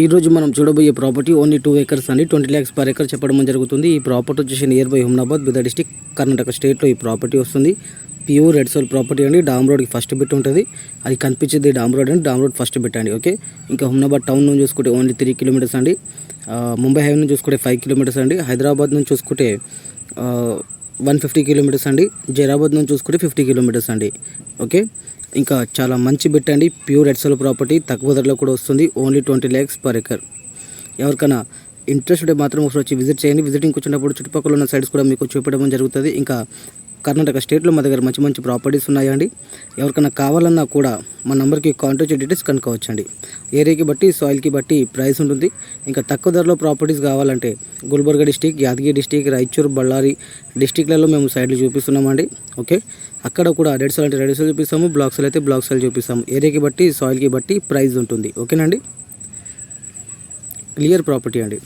ఈరోజు మనం చూడబోయే ప్రాపర్టీ ఓన్లీ 2 acres అండి. 20 lakhs per acre చెప్పడం జరుగుతుంది. ఈ ప్రాపర్టీ వచ్చేసి near by Humnabad Bidar district Karnataka స్టేట్లో ఈ ప్రాపర్టీ వస్తుంది. ప్యూర్ రెడ్ సోల్ ప్రాపర్టీ అండి. డామ్ రోడ్కి ఫస్ట్ బిట్ ఉంటుంది. అది కనిపించేది డామ్ రోడ్ అండి. డామ్ రోడ్ ఫస్ట్ బిట్ అండి. ఓకే, ఇంకా హుమ్నాబాద్ టౌన్ నుంచి చూసుకుంటే ఓన్లీ 3 kilometers అండి. ముంబై హైవే నుంచి చూసుకుంటే 5 kilometers అండి. హైదరాబాద్ నుంచి చూసుకుంటే 150 kilometers అండి. జైరాబాద్ నుంచి చూసుకుంటే 50 kilometers అండి. ఓకే, ఇంకా చాలా మంచి బిట్ అండి. ప్యూర్ రెడ్ సోల్ ప్రాపర్టీ తక్కువ ధరలో కూడా వస్తుంది. Only 20 lakhs per acre. ఎవరికైనా ఇంట్రెస్ట్ ఉంటే మాత్రం ఒకసారి వచ్చి విజిట్ చేయండి. విజిటింగ్ వచ్చినప్పుడు చుట్టుపక్కల ఉన్న సైడ్స్ కూడా మీకు చూపించడం జరుగుతుంది. ఇంకా కర్ణాటక స్టేట్లో మా దగ్గర మంచి మంచి ప్రాపర్టీస్ ఉన్నాయండి. ఎవరికైనా కావాలన్నా కూడా మా నెంబర్కి కాంటాక్ట్ డీటెయిల్స్ కనుక్కోవచ్చండి. ఏరియాకి బట్టి సాయిల్కి బట్టి ప్రైస్ ఉంటుంది. ఇంకా తక్కువ ధరలో ప్రాపర్టీస్ కావాలంటే గుల్బర్గా డిస్టిక్, యాదగిరి డిస్టిక్, రాయచూర్, బళ్ళారి డిస్టిక్లలో మేము సైడ్లు చూపిస్తున్నామండి. ఓకే, అక్కడ కూడా రెడ్ సోల్ అంటే రెడ్ సోల్ చూపిస్తాము, బ్లాక్ సోల్ అయితే బ్లాక్ సోల్ చూపిస్తాము. ఏరియాకి బట్టి సాయిల్కి బట్టి ప్రైస్ ఉంటుంది. ఓకేనండి, క్లియర్ ప్రాపర్టీ అండి.